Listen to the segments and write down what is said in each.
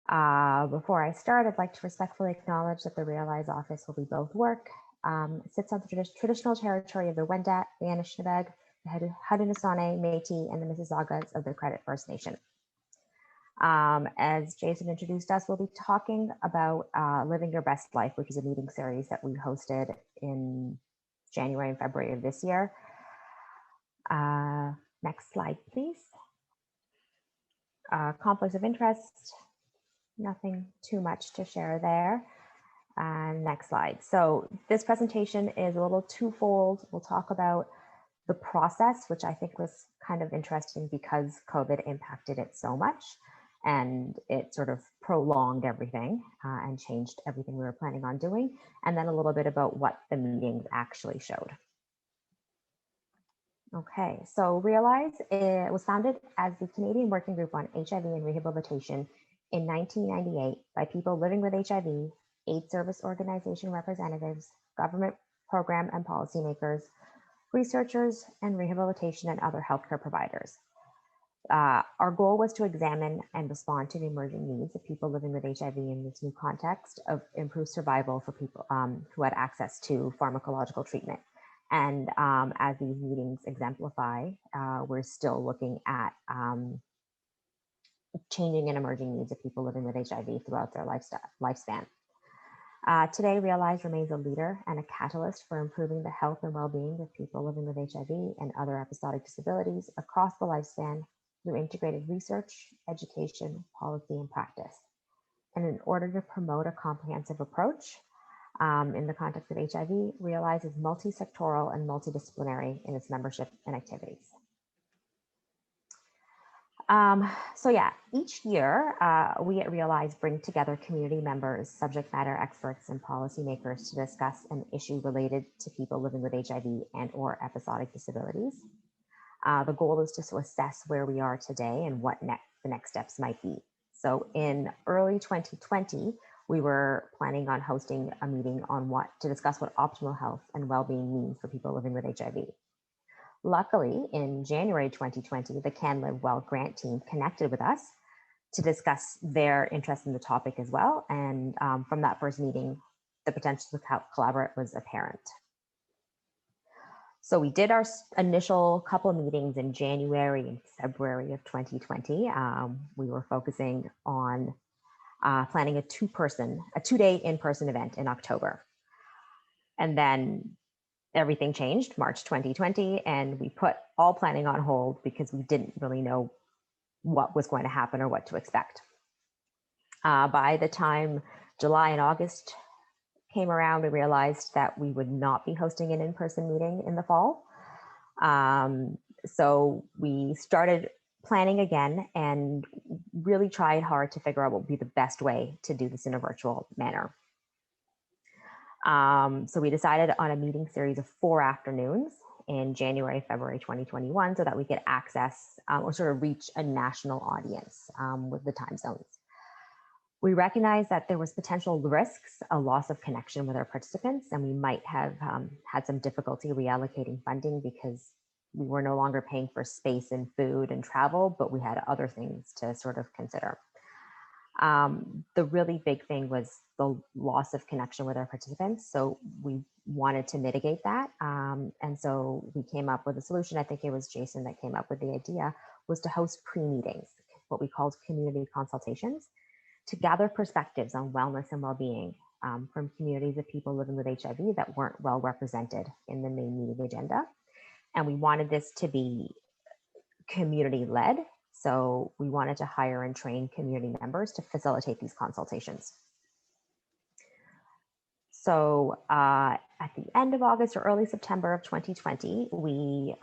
Before I start, I'd like to respectfully acknowledge that the Realize office will be both work. It sits on the traditional territory of the Wendat, the Anishinaabe, the Haudenosaunee, Métis, and the Mississaugas of the Credit First Nation. As Jason introduced us, we'll be talking about Living Your Best Life, which is a meeting series that we hosted in January and February of this year. Next slide, please. Conflicts of interest, nothing too much to share there. And next slide. So this presentation is a little twofold. We'll talk about the process, which I think was kind of interesting because COVID impacted it so much and it sort of prolonged everything and changed everything we were planning on doing. And then a little bit about what the meetings actually showed. Okay, so Realize was founded as the Canadian Working Group on HIV and Rehabilitation in 1998 by people living with HIV, aid service organization representatives, government program and policymakers, researchers, and rehabilitation and other healthcare providers. Our goal was to examine and respond to the emerging needs of people living with HIV in this new context of improved survival for people who had access to pharmacological treatment. And as these meetings exemplify, we're still looking at changing and emerging needs of people living with HIV throughout their lifespan. Today, Realize remains a leader and a catalyst for improving the health and well-being of people living with HIV and other episodic disabilities across the lifespan through integrated research, education, policy, and practice. And in order to promote a comprehensive approach in the context of HIV, Realize is multi-sectoral and multidisciplinary in its membership and activities. So yeah, each year we at Realize bring together community members, subject matter experts, and policymakers to discuss an issue related to people living with HIV and or episodic disabilities. The goal is to assess where we are today and what the next steps might be. So in early 2020, we were planning on hosting a meeting on to discuss what optimal health and well-being means for people living with HIV. Luckily, in January 2020, the Can Live Well grant team connected with us to discuss their interest in the topic as well. And from that first meeting, the potential to collaborate was apparent. So we did our initial couple of meetings in January and February of 2020. We were focusing on planning a two-day in-person event in October. And then everything changed March 2020, and we put all planning on hold because we didn't really know what was going to happen or what to expect. By the time July and August came around, we realized that we would not be hosting an in-person meeting in the fall. So we started planning again and really tried hard to figure out what would be the best way to do this in a virtual manner. So we decided on a meeting series of 4 afternoons in January, February 2021, so that we could access or sort of reach a national audience with the time zones. We recognized that there was potential risks, a loss of connection with our participants, and we might have had some difficulty reallocating funding because we were no longer paying for space and food and travel, but we had other things to sort of consider. The really big thing was the loss of connection with our participants. So we wanted to mitigate that. And so we came up with a solution. I think it was Jason that came up with the idea, was to host pre-meetings, what we called community consultations, to gather perspectives on wellness and well-being from communities of people living with HIV that weren't well represented in the main meeting agenda. And we wanted this to be community-led. So we wanted to hire and train community members to facilitate these consultations. So at the end of August or early September of 2020, we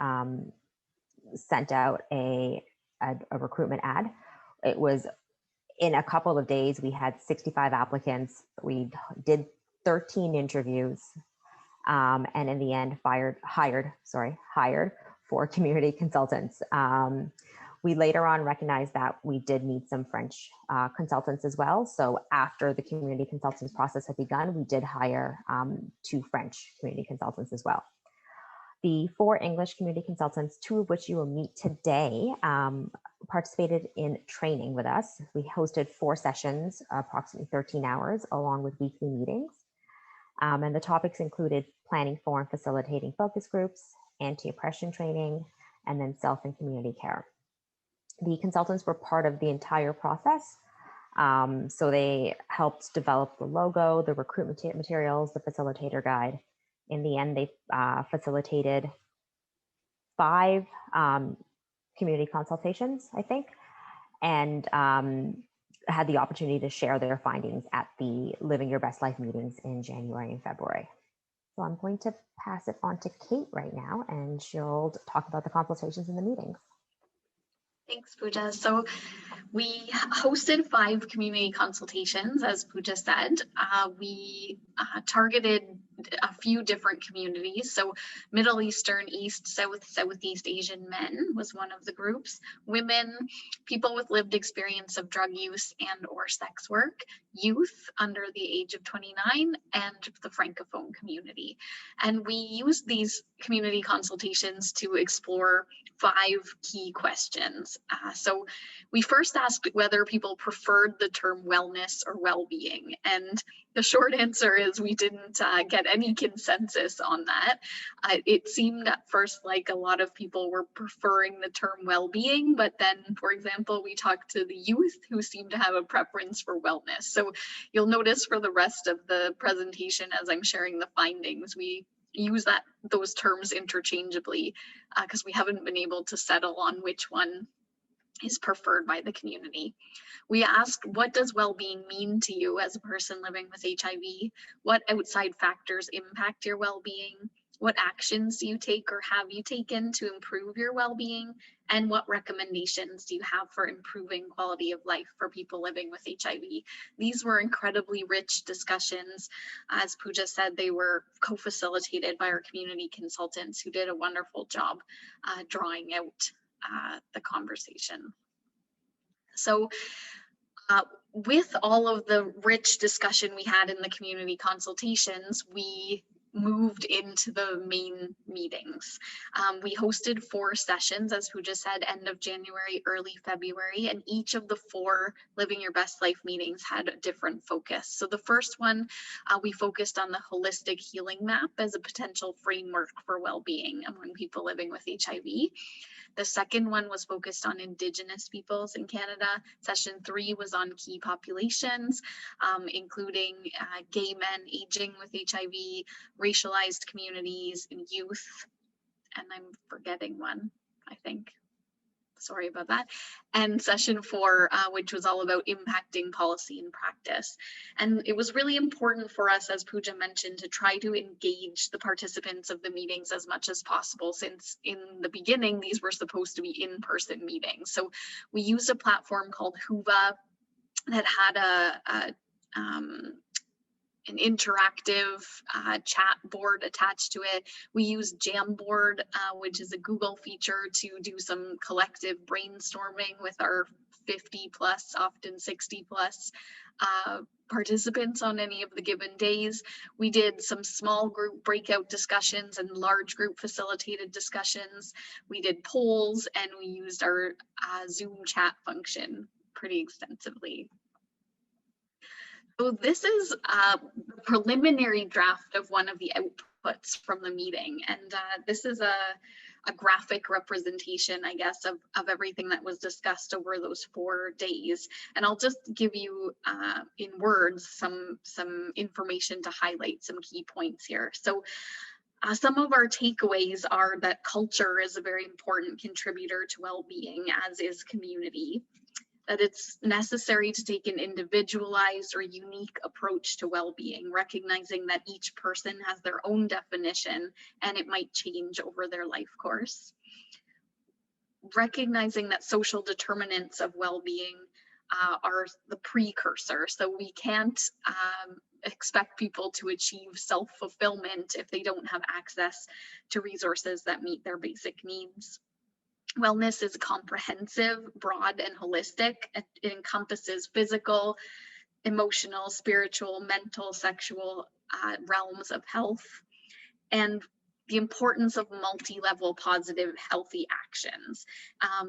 sent out a recruitment ad. It was in a couple of days, we had 65 applicants. We did 13 interviews, and in the end hired 4 community consultants. We later on recognized that we did need some French consultants as well. So after the community consultants process had begun, we did hire 2 French community consultants as well. The 4 English community consultants, 2 of which you will meet today, participated in training with us. We hosted 4 sessions, approximately 13 hours, along with weekly meetings. And the topics included planning for and facilitating focus groups, anti-oppression training, and then self and community care. The consultants were part of the entire process. So they helped develop the logo, the recruitment materials, the facilitator guide. In the end, they facilitated 5 community consultations, I think, and had the opportunity to share their findings at the Living Your Best Life meetings in January and February. So I'm going to pass it on to Kate right now, and she'll talk about the consultations in the meetings. Thanks, Puja. So we hosted 5 community consultations, as Puja said. We targeted a few different communities. So Middle Eastern, East, South, Southeast Asian men was one of the groups. Women, people with lived experience of drug use and or sex work, youth under the age of 29, and the Francophone community. And we used these community consultations to explore 5 key questions. So we first asked whether people preferred the term wellness or well-being, and the short answer is we didn't get any consensus on that. It seemed at first like a lot of people were preferring the term well-being, but then, for example, we talked to the youth who seemed to have a preference for wellness. So you'll notice for the rest of the presentation, as I'm sharing the findings, we use those terms interchangeably because we haven't been able to settle on which one is preferred by the community. We asked, what does well-being mean to you as a person living with HIV? What outside factors impact your well-being? What actions do you take or have you taken to improve your well-being? And what recommendations do you have for improving quality of life for people living with HIV? These were incredibly rich discussions. As Puja said, they were co-facilitated by our community consultants who did a wonderful job drawing out the conversation. So with all of the rich discussion we had in the community consultations, we moved into the main meetings. We hosted 4 sessions, as Puja said, end of January, early February, and each of the 4 Living Your Best Life meetings had a different focus. So the first one, we focused on the holistic healing map as a potential framework for well-being among people living with HIV. The second one was focused on Indigenous peoples in Canada. Session 3 was on key populations, including gay men aging with HIV, racialized communities, and youth. And I'm forgetting one, I think. Sorry about that. And session 4, which was all about impacting policy and practice. And it was really important for us, as Puja mentioned, to try to engage the participants of the meetings as much as possible, since in the beginning, these were supposed to be in-person meetings. So we used a platform called Puja that had an interactive chat board attached to it. We use Jamboard, which is a Google feature, to do some collective brainstorming with our 50 plus, often 60 plus participants on any of the given days. We did some small group breakout discussions and large group facilitated discussions. We did polls, and we used our Zoom chat function pretty extensively. So this is a preliminary draft of one of the outputs from the meeting. And this is a graphic representation, I guess, of everything that was discussed over those 4 days. And I'll just give you in words some information to highlight some key points here. So some of our takeaways are that culture is a very important contributor to well-being, as is community. That it's necessary to take an individualized or unique approach to well-being, recognizing that each person has their own definition and it might change over their life course. Recognizing that social determinants of well-being are the precursor. So we can't expect people to achieve self-fulfillment if they don't have access to resources that meet their basic needs. Wellness is comprehensive, broad, and holistic. It encompasses physical, emotional, spiritual, mental, sexual realms of health. And the importance of multi-level positive healthy actions.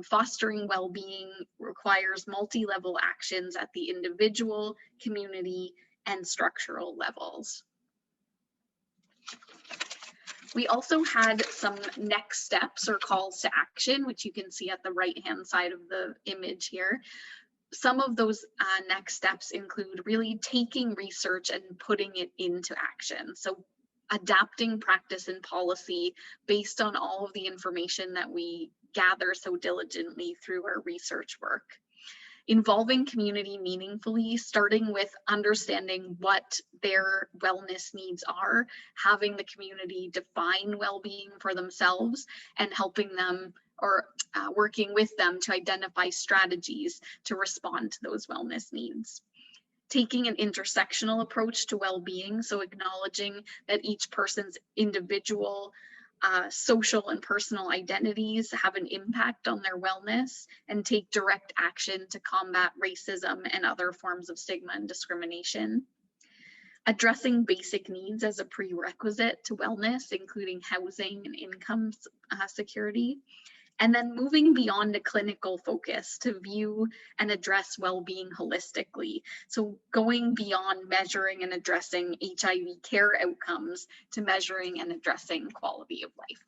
Fostering well-being requires multi-level actions at the individual, community, and structural levels. We also had some next steps or calls to action, which you can see at the right-hand side of the image here. Some of those next steps include really taking research and putting it into action. So adapting practice and policy based on all of the information that we gather so diligently through our research work. Involving community meaningfully, starting with understanding what their wellness needs are, having the community define well-being for themselves, and helping them or working with them to identify strategies to respond to those wellness needs. Taking an intersectional approach to well-being, so acknowledging that each person's individual social and personal identities have an impact on their wellness, and take direct action to combat racism and other forms of stigma and discrimination. Addressing basic needs as a prerequisite to wellness, including housing and income security. And then moving beyond a clinical focus to view and address well-being holistically. So going beyond measuring and addressing HIV care outcomes to measuring and addressing quality of life.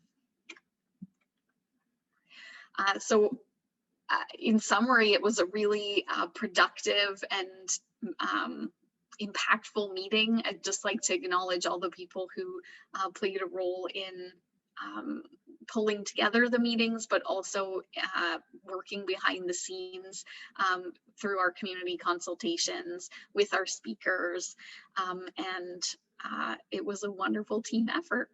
In summary, it was a really productive and impactful meeting. I'd just like to acknowledge all the people who played a role in pulling together the meetings, but also working behind the scenes through our community consultations with our speakers. It was a wonderful team effort.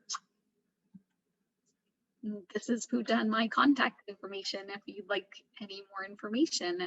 This is Puja and my contact information if you'd like any more information.